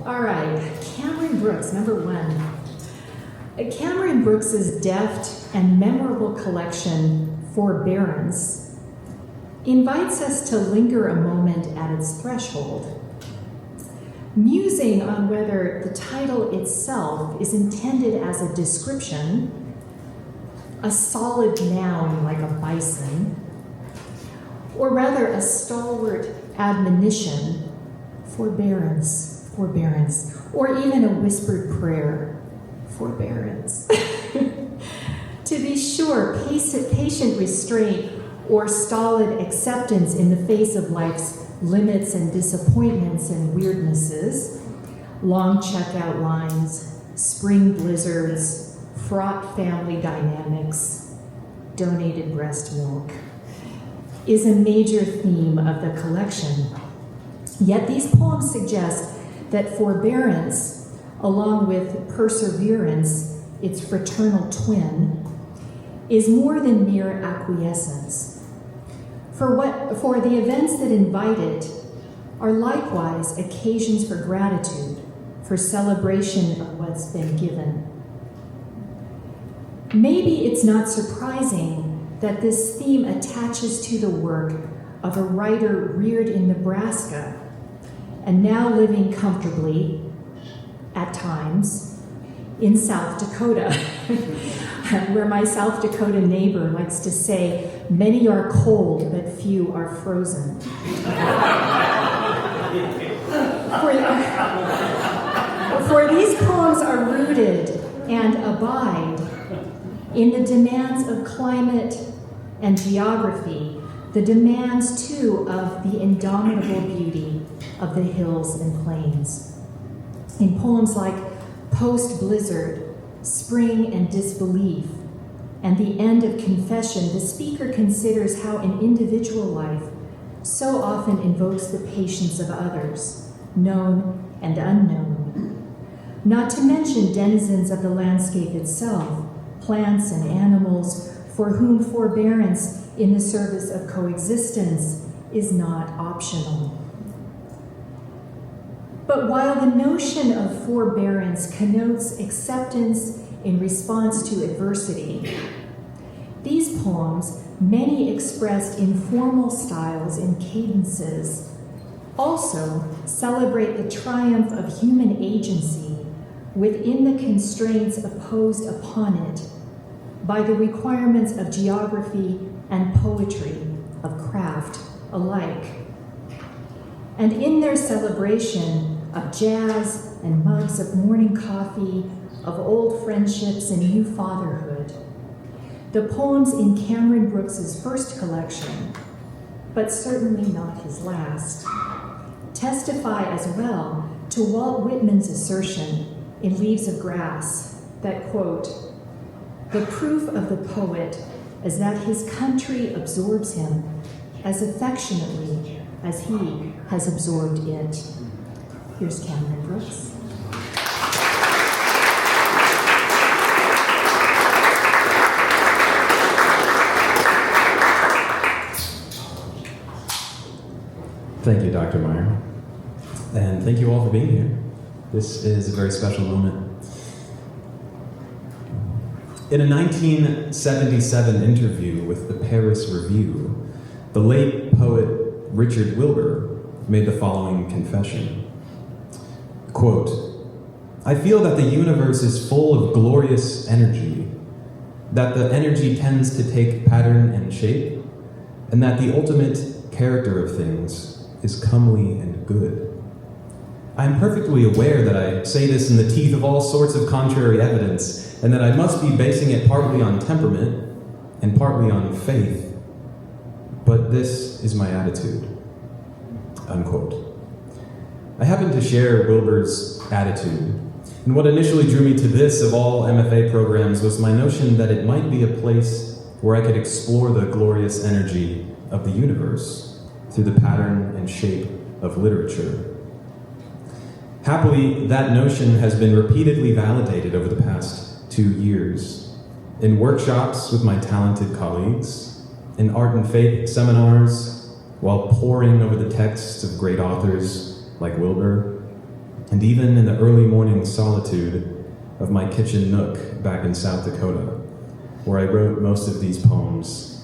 All right, Cameron Brooks, number one. Cameron Brooks's deft and memorable collection, Forbearance, invites us to linger a moment at its threshold, musing on whether the title itself is intended as a description, a solid noun like a bison, or rather a stalwart admonition, forbearance, forbearance, or even a whispered prayer, forbearance. To be sure, patient restraint or stolid acceptance in the face of life's limits and disappointments and weirdnesses, long checkout lines, spring blizzards, fraught family dynamics, donated breast milk, is a major theme of the collection. Yet these poems suggest that forbearance, along with perseverance, its fraternal twin, is more than mere acquiescence. For the events that invite it are likewise occasions for gratitude, for celebration of what's been given. Maybe it's not surprising that this theme attaches to the work of a writer reared in Nebraska and now living comfortably, at times, in South Dakota, where my South Dakota neighbor likes to say, many are cold, but few are frozen. For these poems are rooted and abide in the demands of climate and geography, the demands, too, of the indomitable beauty of the hills and plains. In poems like Post-Blizzard, Spring and Disbelief, and The End of Confession, the speaker considers how an individual life so often invokes the patience of others, known and unknown. Not to mention denizens of the landscape itself, plants and animals, for whom forbearance in the service of coexistence is not optional. But while the notion of forbearance connotes acceptance in response to adversity, these poems, many expressed in formal styles and cadences, also celebrate the triumph of human agency within the constraints imposed upon it by the requirements of geography and poetry, of craft alike. And in their celebration of jazz and mugs of morning coffee, of old friendships and new fatherhood, the poems in Cameron Brooks's first collection, but certainly not his last, testify as well to Walt Whitman's assertion in Leaves of Grass that, quote, the proof of the poet is that his country absorbs him as affectionately as he has absorbed it. Here's Cameron Brooks. Thank you, Dr. Meyer. And thank you all for being here. This is a very special moment. In a 1977 interview with the Paris Review, the late poet Richard Wilbur made the following confession. Quote, I feel that the universe is full of glorious energy, that the energy tends to take pattern and shape, and that the ultimate character of things is comely and good. I am perfectly aware that I say this in the teeth of all sorts of contrary evidence, and that I must be basing it partly on temperament and partly on faith. But this is my attitude. Unquote. I happen to share Wilbur's attitude, and what initially drew me to this of all MFA programs was my notion that it might be a place where I could explore the glorious energy of the universe through the pattern and shape of literature. Happily, that notion has been repeatedly validated over the past 2 years, in workshops with my talented colleagues, in art and faith seminars, while poring over the texts of great authors like Wilbur, and even in the early morning solitude of my kitchen nook back in South Dakota, where I wrote most of these poems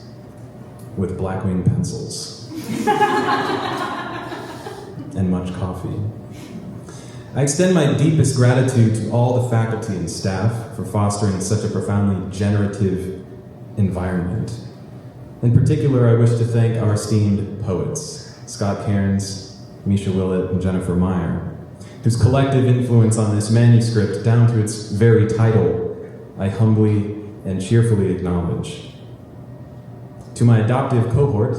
with blackwing pencils and much coffee. I extend my deepest gratitude to all the faculty and staff for fostering such a profoundly generative environment. In particular, I wish to thank our esteemed poets, Scott Cairns, Misha Willett, and Jennifer Meyer, whose collective influence on this manuscript, down to its very title, I humbly and cheerfully acknowledge. To my adoptive cohort,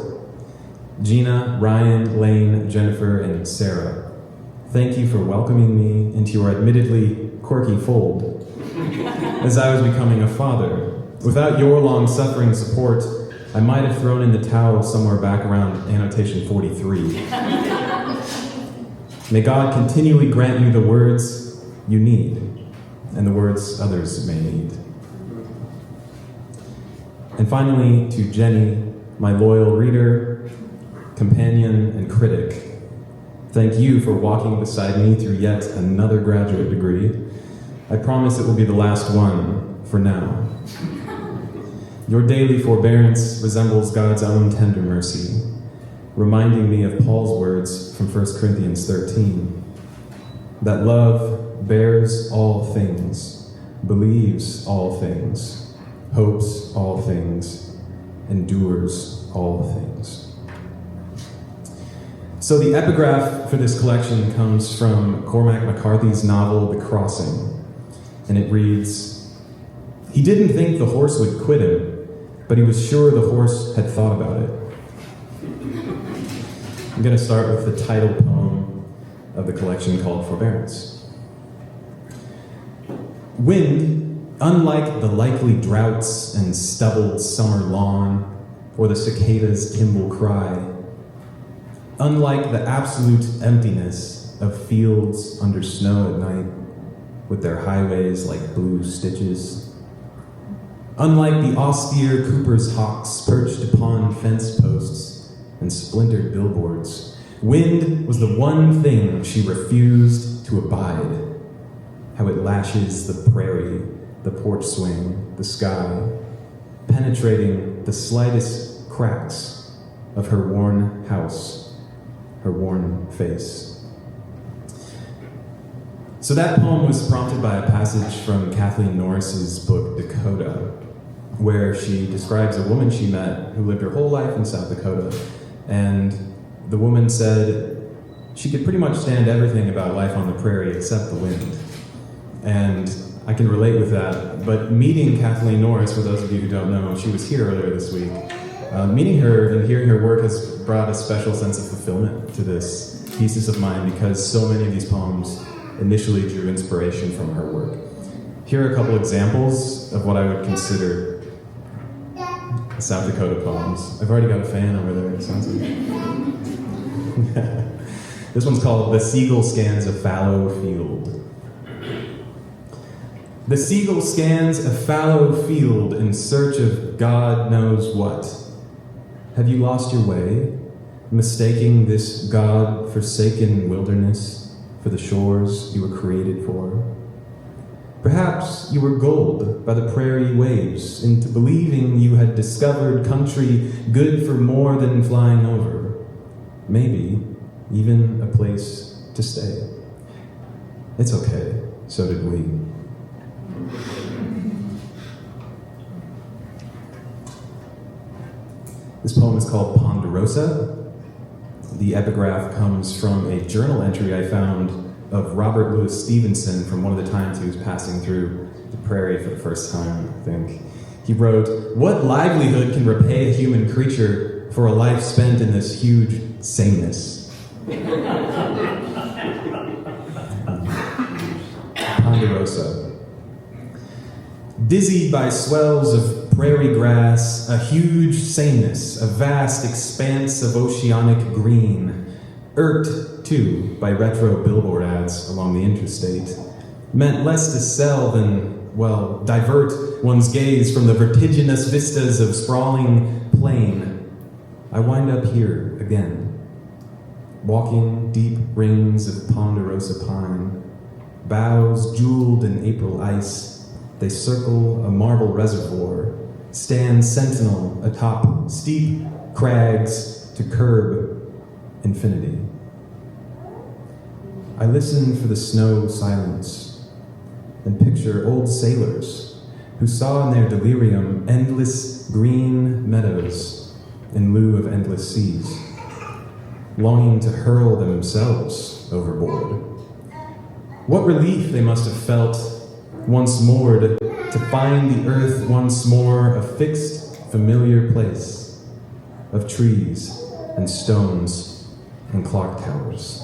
Gina, Ryan, Lane, Jennifer, and Sarah, thank you for welcoming me into your admittedly quirky fold as I was becoming a father. Without your long-suffering support, I might have thrown in the towel somewhere back around annotation 43. May God continually grant you the words you need and the words others may need. And finally, to Jenny, my loyal reader, companion, and critic, thank you for walking beside me through yet another graduate degree. I promise it will be the last one for now. Your daily forbearance resembles God's own tender mercy, reminding me of Paul's words from 1 Corinthians 13, that love bears all things, believes all things, hopes all things, endures all things. So the epigraph for this collection comes from Cormac McCarthy's novel, The Crossing, and it reads, "He didn't think the horse would quit him, but he was sure the horse had thought about it." I'm going to start with the title poem of the collection called Forbearance. Wind, unlike the likely droughts and stubbled summer lawn, or the cicada's timbrel cry, unlike the absolute emptiness of fields under snow at night, with their highways like blue stitches, unlike the austere cooper's hawks perched upon fence posts and splintered billboards, wind was the one thing she refused to abide. How it lashes the prairie, the porch swing, the sky, penetrating the slightest cracks of her worn house, her worn face. So that poem was prompted by a passage from Kathleen Norris's book, Dakota, where she describes a woman she met who lived her whole life in South Dakota. And the woman said she could pretty much stand everything about life on the prairie except the wind. And I can relate with that. But meeting Kathleen Norris, for those of you who don't know, she was here earlier this week. Meeting her and hearing her work has brought a special sense of fulfillment to this thesis of mine, because so many of these poems initially drew inspiration from her work. Here are a couple examples of what I would consider South Dakota poems. I've already got a fan over there, it sounds like. This one's called "The Seagull Scans a Fallow Field." The seagull scans a fallow field in search of God knows what. Have you lost your way, mistaking this God-forsaken wilderness for the shores you were created for? Perhaps you were gulled by the prairie waves into believing you had discovered country good for more than flying over. Maybe even a place to stay. It's okay, so did we. This poem is called Ponderosa. The epigraph comes from a journal entry I found of Robert Louis Stevenson from one of the times he was passing through the prairie for the first time, I think. He wrote, "What livelihood can repay a human creature for a life spent in this huge sameness?" Ponderosa. Dizzied by swells of prairie grass, a huge sameness, a vast expanse of oceanic green, irked, too, by retro billboard ads along the interstate, meant less to sell than, well, divert one's gaze from the vertiginous vistas of sprawling plain. I wind up here again. walking deep rings of ponderosa pine, boughs jeweled in April ice, they circle a marble reservoir, stand sentinel atop steep crags to curb infinity. I listen for the snow silence and picture old sailors who saw in their delirium endless green meadows in lieu of endless seas, longing to hurl themselves overboard. What relief they must have felt once moored to find the earth once more a fixed, familiar place of trees and stones and clock towers.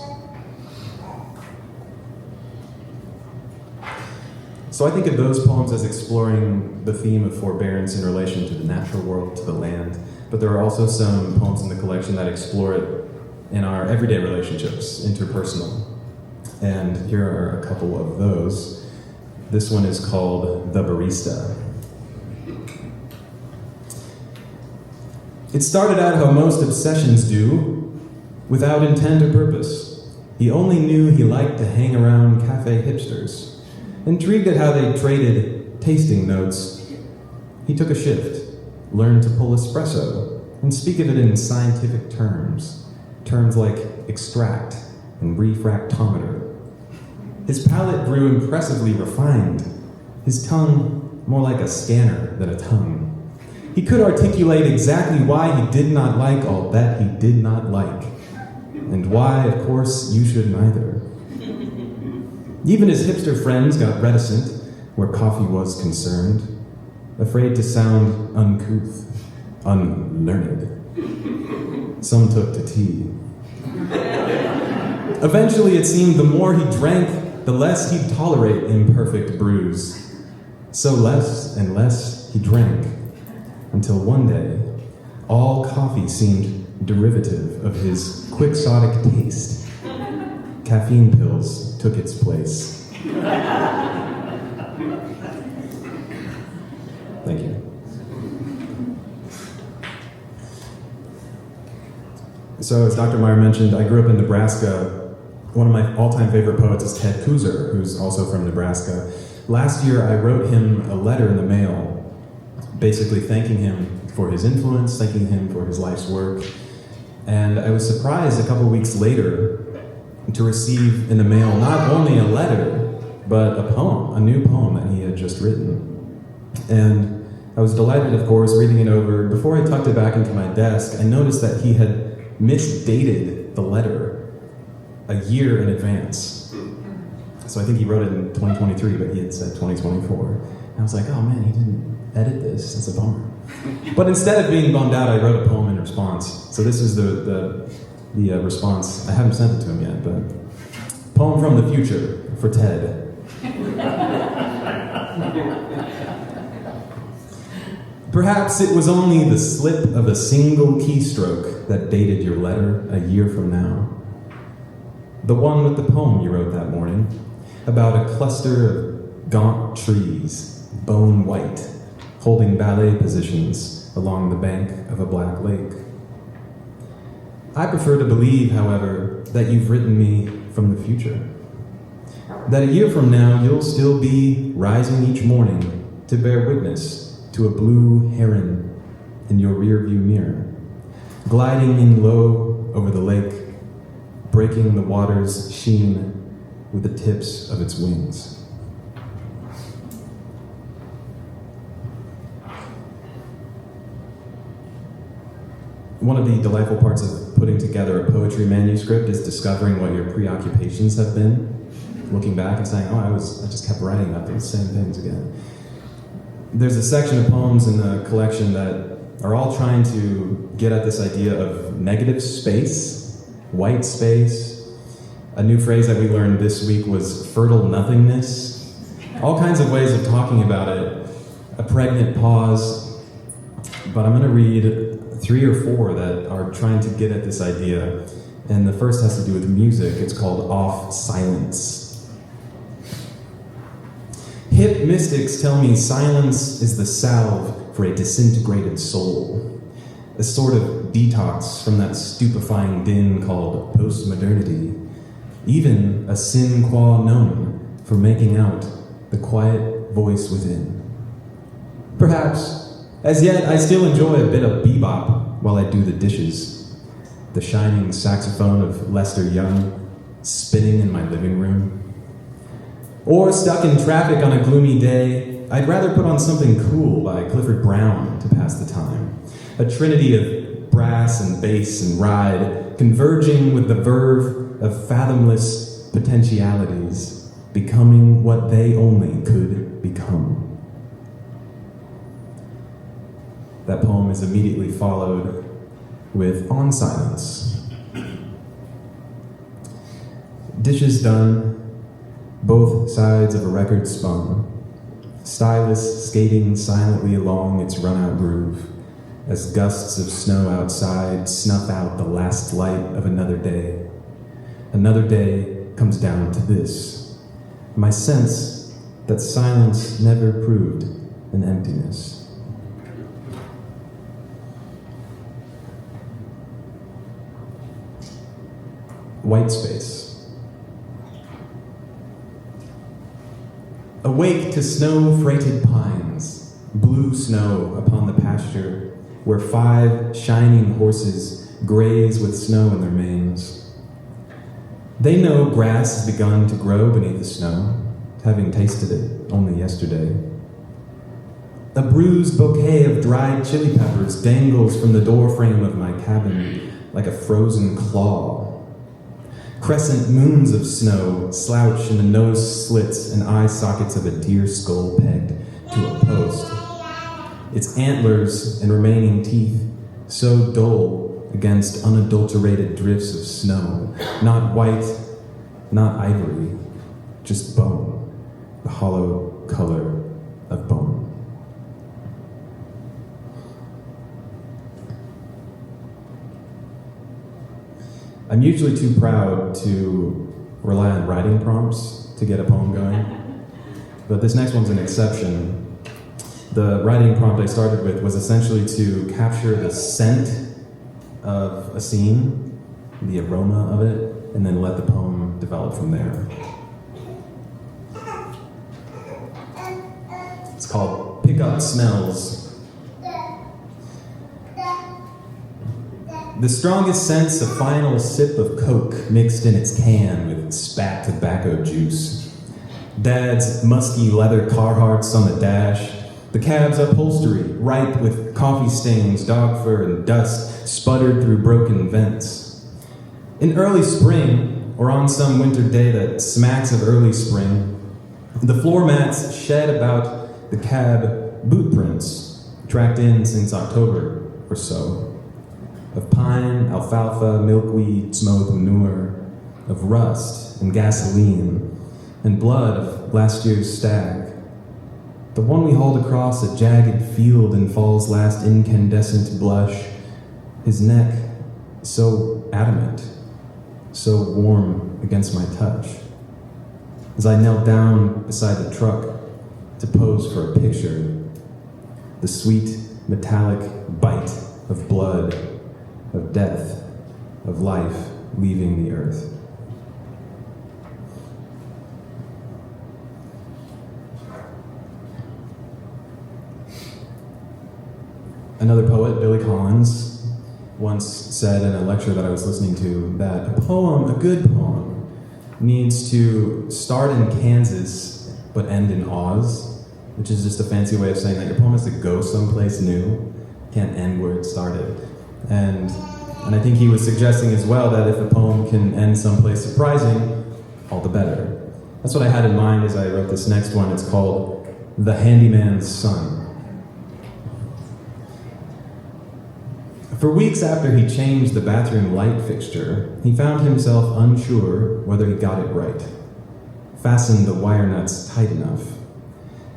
So I think of those poems as exploring the theme of forbearance in relation to the natural world, to the land, but there are also some poems in the collection that explore it in our everyday relationships, interpersonal. And here are a couple of those. This one is called The Barista. It started out how most obsessions do, without intent or purpose. He only knew he liked to hang around cafe hipsters. Intrigued at how they traded tasting notes, he took a shift, learned to pull espresso, and speak of it in scientific terms like extract and refractometer. His palate grew impressively refined, his tongue more like a scanner than a tongue. He could articulate exactly why he did not like all that he did not like, and why, of course, you should neither. Even his hipster friends got reticent where coffee was concerned, afraid to sound uncouth, unlearned. Some took to tea. Eventually, it seemed the more he drank, the less he'd tolerate imperfect brews. So less and less he drank, until one day, all coffee seemed derivative of his quixotic taste. Caffeine pills took its place. Thank you. So, as Dr. Meyer mentioned, I grew up in Nebraska. One of my all-time favorite poets is Ted Kooser, who's also from Nebraska. Last year, I wrote him a letter in the mail, basically thanking him for his influence, thanking him for his life's work. And I was surprised a couple weeks later to receive in the mail not only a letter, but a poem, a new poem that he had just written. And I was delighted, of course, reading it over. Before I tucked it back into my desk, I noticed that he had misdated the letter a year in advance. So I think he wrote it in 2023, but he had said 2024. And I was like, oh man, he didn't edit this, that's a bummer. But instead of being bummed out, I wrote a poem in response. So this is the response. I haven't sent it to him yet, but poem from the future for Ted. Perhaps it was only the slip of a single keystroke that dated your letter a year from now. The one with the poem you wrote that morning, about a cluster of gaunt trees, bone white, holding ballet positions along the bank of a black lake. I prefer to believe, however, that you've written me from the future. That a year from now, you'll still be rising each morning to bear witness to a blue heron in your rearview mirror, gliding in low over the lake, breaking the water's sheen with the tips of its wings. One of the delightful parts of putting together a poetry manuscript is discovering what your preoccupations have been, looking back and saying, oh, I just kept writing about those same things again. There's a section of poems in the collection that are all trying to get at this idea of negative space, white space. A new phrase that we learned this week was fertile nothingness. All kinds of ways of talking about it. A pregnant pause. But I'm going to read 3 or 4 that are trying to get at this idea. And the first has to do with music. It's called Off Silence. Hip mystics tell me silence is the salve for a disintegrated soul. a sort of detox from that stupefying din called postmodernity, even a sin qua non for making out the quiet voice within. Perhaps, as yet, I still enjoy a bit of bebop while I do the dishes. The shining saxophone of Lester Young spinning in my living room. Or stuck in traffic on a gloomy day, I'd rather put on something cool by Clifford Brown to pass the time. A trinity of brass and bass and ride, converging with the verve of fathomless potentialities, becoming what they only could become. That poem is immediately followed with On Silence. Dishes done, both sides of a record spun, stylus skating silently along its run-out groove, as gusts of snow outside snuff out the last light of another day. Another day comes down to this, my sense that silence never proved an emptiness. White space. Awake to snow-freighted pines, blue snow upon the pasture, where 5 shining horses graze with snow in their manes. They know grass has begun to grow beneath the snow, having tasted it only yesterday. A bruised bouquet of dried chili peppers dangles from the doorframe of my cabin like a frozen claw. Crescent moons of snow slouch in the nose slits and eye sockets of a deer skull pegged to a post. Its antlers and remaining teeth so dull against unadulterated drifts of snow, not white, not ivory, just bone, the hollow color of bone. I'm usually too proud to rely on writing prompts to get a poem going, but this next one's an exception. The writing prompt I started with was essentially to capture the scent of a scene, the aroma of it, and then let the poem develop from there. It's called Pick Up Smells. The strongest sense a final sip of Coke mixed in its can with spat tobacco juice. Dad's musky leather Carhartts on the dash. The cab's upholstery, ripe with coffee stains, dog fur, and dust sputtered through broken vents. In early spring, or on some winter day that smacks of early spring, the floor mats shed about the cab boot prints, tracked in since October or so. Of pine, alfalfa, milkweed, smoked manure, of rust and gasoline, and blood of last year's stag. The one we hauled across a jagged field in fall's last incandescent blush, his neck so adamant, so warm against my touch. As I knelt down beside the truck to pose for a picture, the sweet metallic bite of blood, of death, of life leaving the earth. Another poet, Billy Collins, once said in a lecture that I was listening to that a poem, a good poem, needs to start in Kansas but end in Oz, which is just a fancy way of saying that your poem has to go someplace new, can't end where it started. And I think he was suggesting as well that if a poem can end someplace surprising, all the better. That's what I had in mind as I wrote this next one. It's called The Handyman's Son. For weeks after he changed the bathroom light fixture, he found himself unsure whether he got it right. Fastened the wire nuts tight enough.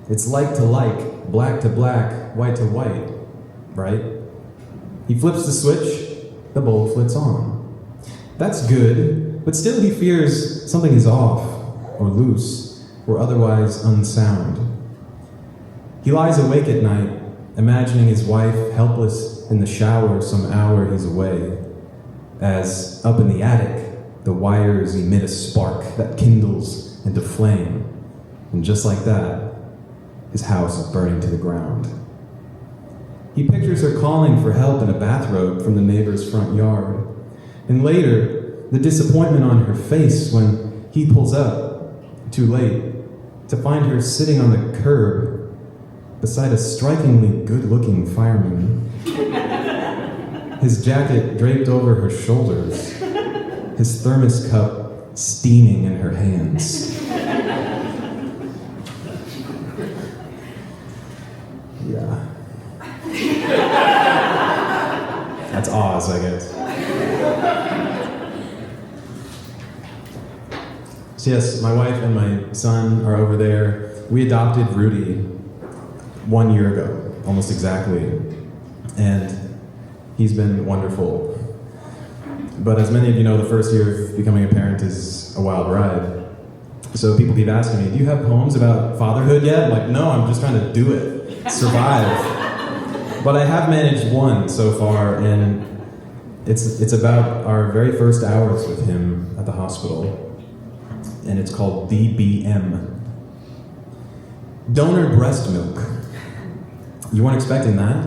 It's like to like, black to black, white to white, right? He flips the switch, the bulb flits on. That's good, but still he fears something is off, or loose, or otherwise unsound. He lies awake at night, imagining his wife helpless in the shower some hour he's away, as up in the attic, the wires emit a spark that kindles into flame, and just like that, his house is burning to the ground. He pictures her calling for help in a bathrobe from the neighbor's front yard, and later, the disappointment on her face when he pulls up, too late, to find her sitting on the curb beside a strikingly good-looking fireman, his jacket draped over her shoulders, his thermos cup steaming in her hands. Yeah. That's Oz, I guess. So yes, my wife and my son are over there. We adopted Rudy 1 year ago, almost exactly. And he's been wonderful. But as many of you know, the first year of becoming a parent is a wild ride. So people keep asking me, do you have poems about fatherhood yet? I'm like, no, I'm just trying to do it, survive. But I have managed one so far, and it's about our very first hours with him at the hospital. And it's called DBM. Donor breast milk. You weren't expecting that?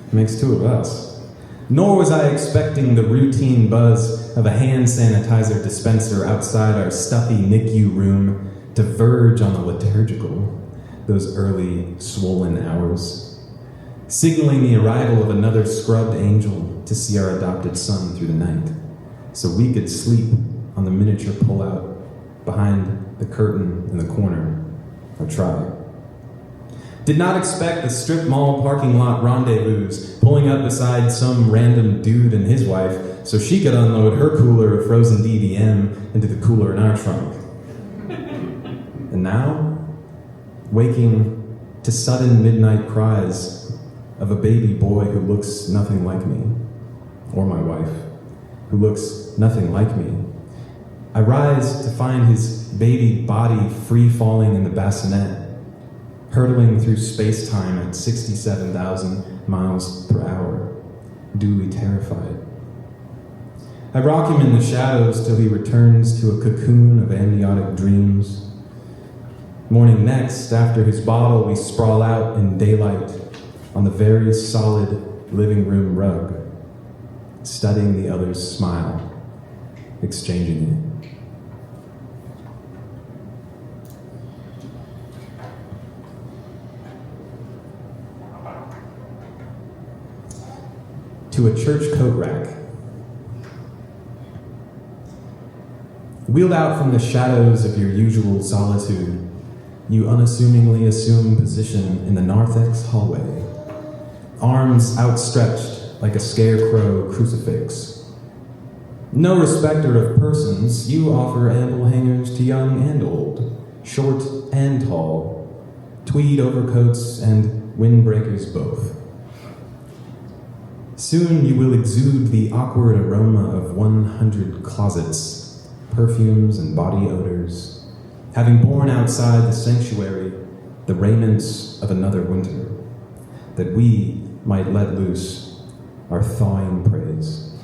It makes two of us. Nor was I expecting the routine buzz of a hand sanitizer dispenser outside our stuffy NICU room to verge on the liturgical, those early, swollen hours, signaling the arrival of another scrubbed angel to see our adopted son through the night, so we could sleep on the miniature pullout behind the curtain in the corner, or try. Did not expect the strip mall parking lot rendezvous pulling up beside some random dude and his wife so she could unload her cooler of frozen DBM into the cooler in our trunk. And now, waking to sudden midnight cries of a baby boy who looks nothing like me, or my wife, who looks nothing like me, I rise to find his baby body free-falling in the bassinet, hurtling through space-time at 67,000 miles per hour, duly terrified. I rock him in the shadows till he returns to a cocoon of amniotic dreams. Morning next, after his bottle, we sprawl out in daylight on the very solid living room rug, studying the other's smile, exchanging it. To a church coat rack. Wheeled out from the shadows of your usual solitude, you unassumingly assume position in the narthex hallway, arms outstretched like a scarecrow crucifix. No respecter of persons, you offer ample hangers to young and old, short and tall, tweed overcoats and windbreakers both. Soon you will exude the awkward aroma of 100 closets, perfumes and body odors, having borne outside the sanctuary the raiments of another winter, that we might let loose our thawing praise.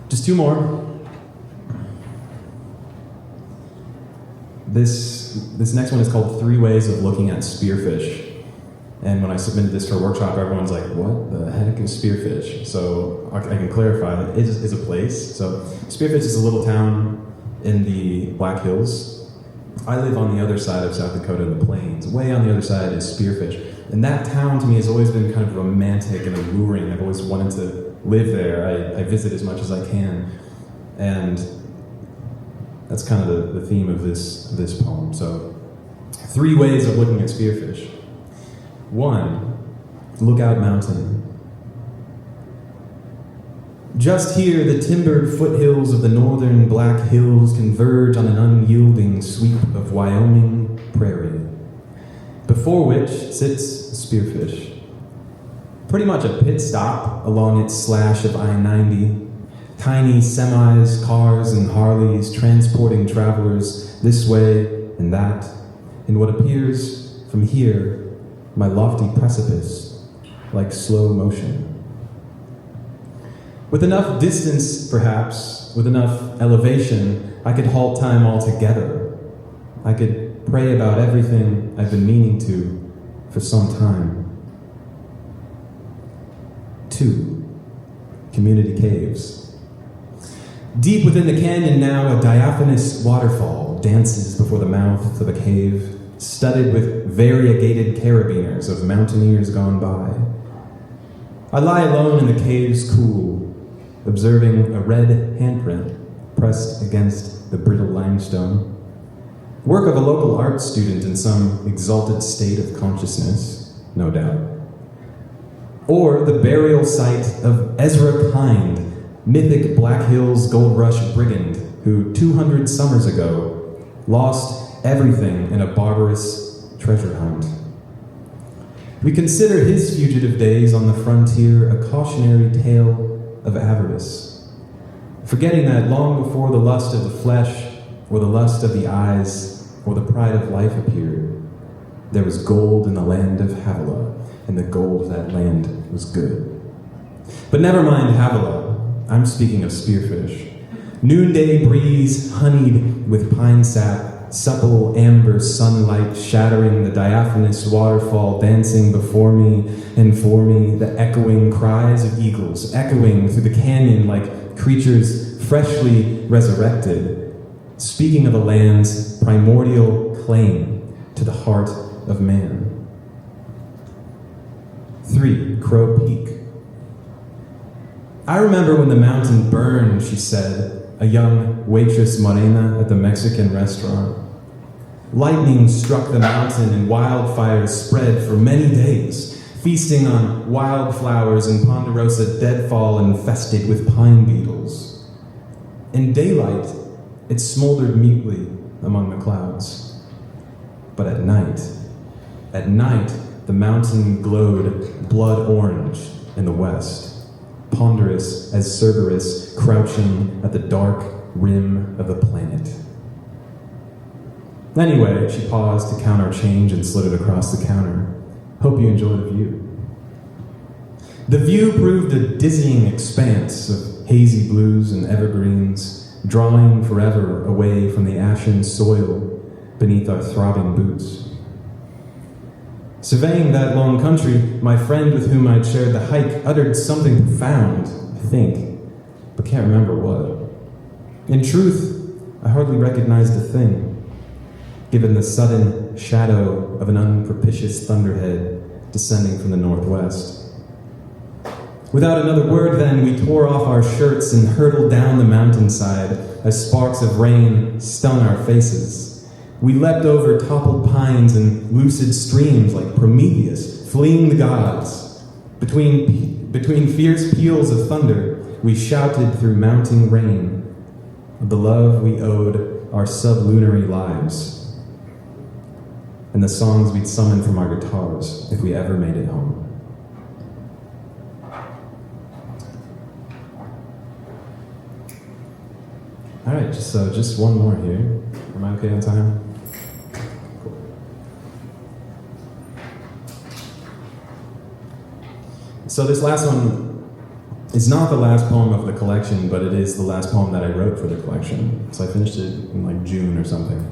Just two more. This next one is called 3 Ways of Looking at Spearfish. And when I submitted this for a workshop, everyone's like, what the heck is Spearfish? So I can clarify that it is a place. So Spearfish is a little town in the Black Hills. I live on the other side of South Dakota in the plains. Way on the other side is Spearfish. And that town to me has always been kind of romantic and alluring. I've always wanted to live there. I visit as much as I can. And that's kind of the theme of this poem. So 3 ways of looking at spearfish. 1, Lookout Mountain. Just here, the timbered foothills of the northern Black Hills converge on an unyielding sweep of Wyoming prairie, before which sits Spearfish. Pretty much a pit stop along its slash of I-90. Tiny semis, cars, and Harleys transporting travelers this way and that, in what appears from here my lofty precipice, like slow motion. With enough distance, perhaps, with enough elevation, I could halt time altogether. I could pray about everything I've been meaning to for some time. 2. Community caves. Deep within the canyon now, a diaphanous waterfall dances before the mouth of a cave, studded with variegated carabiners of mountaineers gone by. I lie alone in the cave's cool, observing a red handprint pressed against the brittle limestone. Work of a local art student in some exalted state of consciousness, no doubt. Or the burial site of Ezra Kind, mythic Black Hills Gold Rush brigand who 200 summers ago lost everything in a barbarous treasure hunt. We consider his fugitive days on the frontier a cautionary tale of avarice, forgetting that long before the lust of the flesh, or the lust of the eyes, or the pride of life appeared, there was gold in the land of Havilah, and the gold of that land was good. But never mind Havilah, I'm speaking of spearfish. Noonday breeze honeyed with pine sap, supple amber sunlight shattering the diaphanous waterfall, dancing before me and for me, the echoing cries of eagles, echoing through the canyon like creatures freshly resurrected, speaking of a land's primordial claim to the heart of man. 3. Crow Peak. I remember when the mountain burned, she said, a young waitress morena at the Mexican restaurant. Lightning struck the mountain and wildfires spread for many days, feasting on wildflowers and ponderosa deadfall infested with pine beetles. In daylight, it smoldered mutely among the clouds. But at night, the mountain glowed blood orange in the west, ponderous as Cerberus crouching at the dark rim of the planet. Anyway, she paused to count our change and slid it across the counter. Hope you enjoy the view. The view proved a dizzying expanse of hazy blues and evergreens, drawing forever away from the ashen soil beneath our throbbing boots. Surveying that long country, my friend with whom I'd shared the hike uttered something profound, I think, but can't remember what. In truth, I hardly recognized a thing, given the sudden shadow of an unpropitious thunderhead descending from the northwest. Without another word, then, we tore off our shirts and hurtled down the mountainside as sparks of rain stung our faces. We leapt over toppled pines and lucid streams like Prometheus, fleeing the gods. Between fierce peals of thunder, we shouted through mounting rain of the love we owed our sublunary lives, and the songs we'd summon from our guitars if we ever made it home. All right, just one more here. Am I okay on time? Cool. So this last one is not the last poem of the collection, but it is the last poem that I wrote for the collection. So I finished it in like June or something.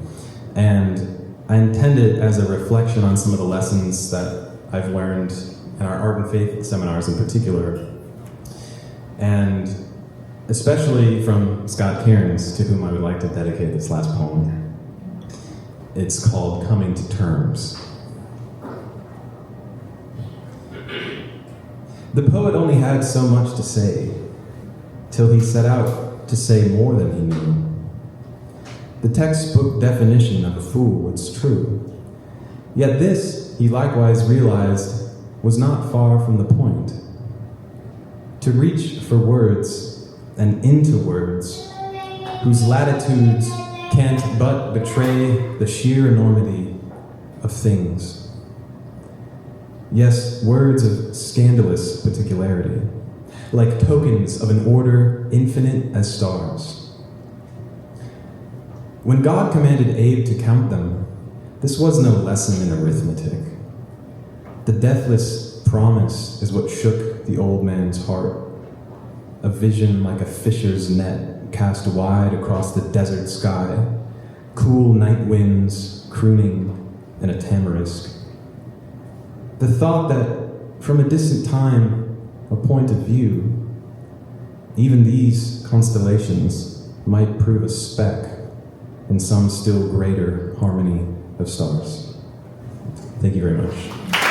And I intend it as a reflection on some of the lessons that I've learned in our art and faith seminars in particular, and especially from Scott Cairns, to whom I would like to dedicate this last poem. It's called Coming to Terms. The poet only had so much to say, till he set out to say more than he knew. The textbook definition of a fool, it's true. Yet this, he likewise realized, was not far from the point. To reach for words and into words, whose latitudes can't but betray the sheer enormity of things. Yes, words of scandalous particularity, like tokens of an order infinite as stars. When God commanded Abe to count them, This was no lesson in arithmetic. The deathless promise is what shook the old man's heart. A vision like a fisher's net cast wide across the desert sky, cool night winds crooning in a tamarisk. The thought that from a distant time, a point of view, even these constellations might prove a speck in some still greater harmony of stars. Thank you very much.